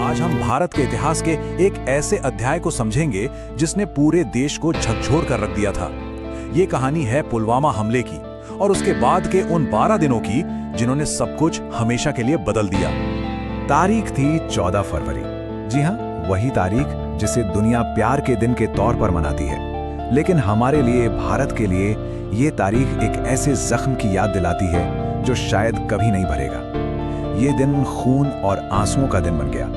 आज हम भारत के इतिहास के एक ऐसे अध्याय को समझेंगे जिसने पूरे देश को झकझोर कर रख दिया था। ये कहानी है पुलवामा हमले की और उसके बाद के उन 12 दिनों की जिन्होंने सब कुछ हमेशा के लिए बदल दिया। तारीख थी 14 फरवरी। जी हाँ, वही तारीख जिसे दुनिया प्यार के दिन के तौर पर मनाती है, लेकिन हमारे लिए, भारत के लिए ये तारीख एक ऐसे जख्म की याद दिलाती है जो शायद कभी नहीं भरेगा। ये दिन खून और आंसुओं का दिन बन गया।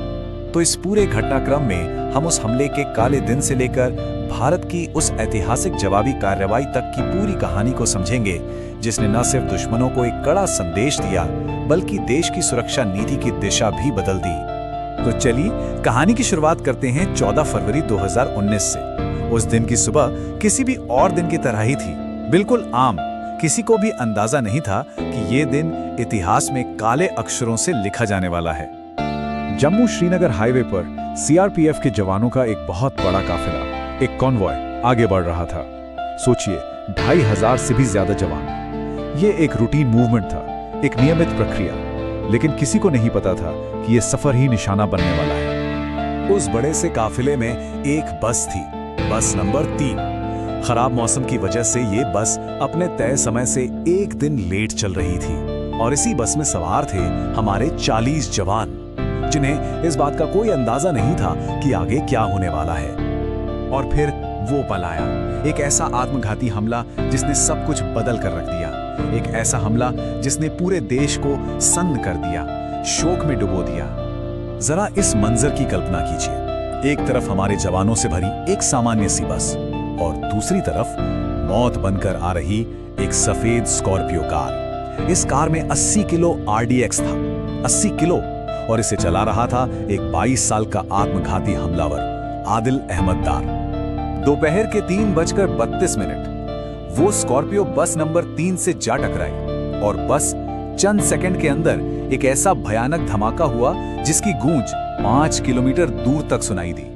तो इस पूरे घटनाक्रम में हम उस हमले के काले दिन से लेकर भारत की उस ऐतिहासिक जवाबी कार्रवाई तक की पूरी कहानी को समझेंगे, जिसने न सिर्फ दुश्मनों को एक कड़ा संदेश दिया बल्कि देश की सुरक्षा नीति की दिशा भी बदल दी। तो चलिए कहानी की शुरुआत करते हैं 14 फरवरी 2019 से। उस दिन की सुबह किसी भी और दिन की तरह ही थी, बिल्कुल आम। किसी को भी अंदाजा नहीं था कि ये दिन इतिहास में काले अक्षरों से लिखा जाने वाला है। जम्मू श्रीनगर हाईवे पर सीआरपीएफ के जवानों का एक बहुत बड़ा काफिला, एक कॉन्वॉय आगे बढ़ रहा था। सोचिए, 2500 से भी ज्यादा जवान। ये एक रूटीन मूवमेंट था, एक नियमित प्रक्रिया, लेकिन किसी को नहीं पता था कि ये सफर ही निशाना बनने वाला है। उस बड़े से काफिले में एक बस थी, बस नंबर 3। खराब मौसम की वजह से ये बस अपने तय समय से एक दिन लेट चल रही थी और इसी बस में सवार थे हमारे 40 जवान, जिन्हें इस बात का कोई अंदाजा नहीं था कि आगे क्या होने वाला है। और फिर वो पल आया, एक ऐसा आत्मघाती हमला जिसने सब कुछ बदल कर रख दिया। एक ऐसा हमला जिसने पूरे देश को सन्न कर दिया, शोक में डुबो दिया। जरा इस मंजर की कल्पना कीजिए। एक तरफ हमारे जवानों से भरी एक सामान्य सी बस और दूसरी तरफ मौत बनकर आ रही एक सफेद स्कॉर्पियो कार। इस कार में 80 किलो RDX था, 80 किलो, और इसे चला रहा था एक 22 साल का आत्मघाती हमलावर, आदिल अहमद डार। दोपहर के 3:32 वो स्कॉर्पियो बस नंबर 3 से जा टकराई और बस चंद सेकंड के अंदर एक ऐसा भयानक धमाका हुआ जिसकी गूंज 5 किलोमीटर दूर तक सुनाई दी।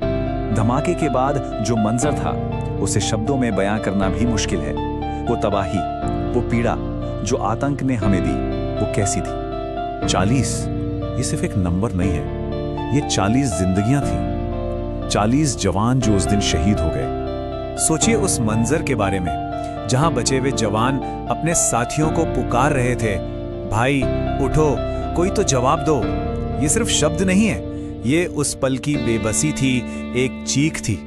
धमाके के बाद जो मंजर था उसे शब्दों में बयां करना भी मुश्किल है। वो तबाही, वो पीड़ा जो आतंक ने हमें दी, वो कैसी थी। 40 ये सिर्फ एक नंबर नहीं है, ये 40 जिंदगियां थी, 40 जवान जो उस दिन शहीद हो गए। सोचिए उस मंजर के बारे में, जहां बचे हुए जवान अपने साथियों को पुकार रहे थे, भाई उठो, कोई तो जवाब दो। ये सिर्फ शब्द नहीं है, ये उस पल की बेबसी थी, एक चीख थी।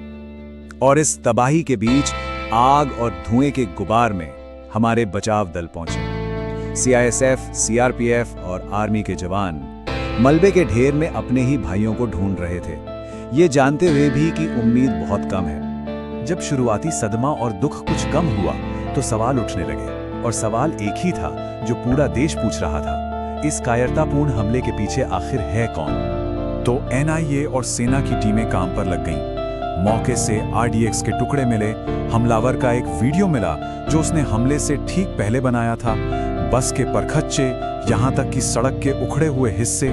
और इस तबाही के बीच आग और धुएं के गुबार में हमारे बचाव दल पहुंचे। CISF, CRPF और आर्मी के जवान मलबे के ढेर में अपने ही भाइयों को ढूंढ रहे थे, ये जानते हुए भी कि उम्मीद बहुत कम है। जब शुरुआती सदमा और दुख कुछ कम हुआ तो सवाल उठने लगे, और सवाल एक ही था जो पूरा देश पूछ रहा था, इस कायरतापूर्ण हमले के पीछे आखिर है कौन। तो NIA और सेना की टीमें काम पर लग गईं। मौके से RDX के टुकड़े मिले, हमलावर का एक वीडियो मिला जो उसने हमले से ठीक पहले बनाया था। बस के परखच्चे, यहाँ तक कि सड़क के उखड़े हुए हिस्से,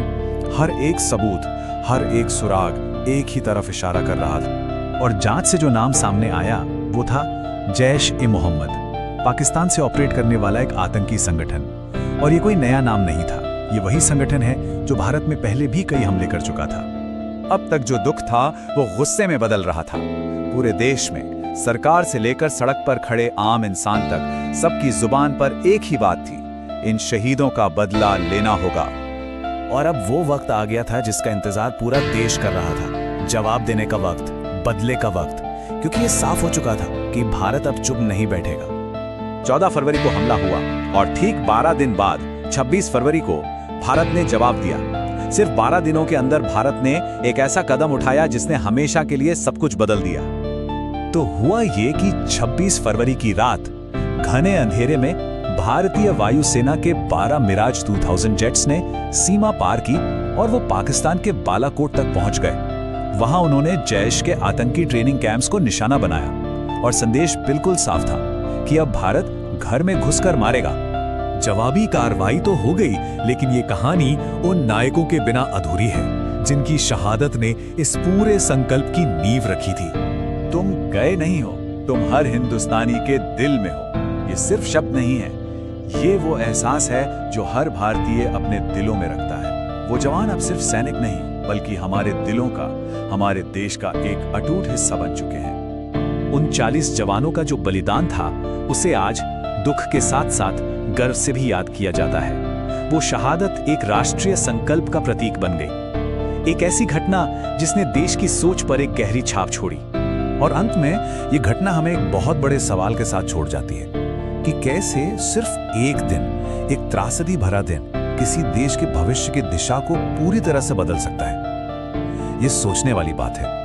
हर एक सबूत, हर एक सुराग एक ही तरफ इशारा कर रहा था। और जांच से जो नाम सामने आया वो था जैश-ए-मोहम्मद, पाकिस्तान से ऑपरेट करने वाला एक आतंकी संगठन। और ये कोई नया नाम नहीं था, ये वही संगठन है जो भारत में पहले भी कई हमले कर चुका था। अब तक जो दुख था वो गुस्से में बदल रहा था। पूरे देश में सरकार से लेकर सड़क पर खड़े आम इंसान तक सबकी जुबान पर एक ही बात थी, इन शहीदों का बदला लेना होगा। और अब वो वक्त आ गया था जिसका इंतजार पूरा देश कर रहा था, जवाब देने का वक्त, बदले का वक्त, क्योंकि ये साफ हो चुका था कि भारत अब चुप नहीं बैठेगा। 14 फरवरी को हमला हुआ और ठीक 12 दिन बाद 26 फरवरी को भारत ने जवाब दिया। सिर्फ 12 दिनों के अंदर भारत ने एक ऐसा कदम उठाया जिसने हमेशा के लिए सब कुछ बदल दिया। तो हुआ ये कि 26 फरवरी की रात घने अंधेरे में भारतीय वायुसेना के 12 मिराज 2000 जेट्स ने सीमा पार की और वो पाकिस्तान के बालाकोट तक पहुंच गए। वहां उन्होंने जैश के आतंकी ट्रेनिंग कैंप्स को निशाना बनाया और संदेश बिल्कुल साफ था कि अब भारत घर में घुसकर मारेगा। जवाबी कार्रवाई तो हो गई, लेकिन ये कहानी उन नायकों के बिना अधूरी है जिनकी शहादत ने इस पूरे संकल्प की नींव रखी थी। तुम गए नहीं हो, तुम हर हिंदुस्तानी के दिल में हो। ये सिर्फ शब्द नहीं है, ये वो एहसास है जो हर भारतीय अपने दिलों में रखता है। वो जवान अब सिर्फ सैनिक नहीं बल्कि हमारे दिलों का, हमारे देश का एक अटूट हिस्सा बन चुके हैं। उन 40 जवानों का जो बलिदान था, उसे आज दुख के साथ साथ गर्व से भी याद किया जाता है। वो शहादत एक राष्ट्रीय संकल्प का प्रतीक बन गई, एक ऐसी घटना जिसने देश की सोच पर एक गहरी छाप छोड़ी। और अंत में ये घटना हमें एक बहुत बड़े सवाल के साथ छोड़ जाती है कि कैसे सिर्फ एक दिन, एक त्रासदी भरा दिन किसी देश के भविष्य की दिशा को पूरी तरह से बदल सकता है। ये सोचने वाली बात है।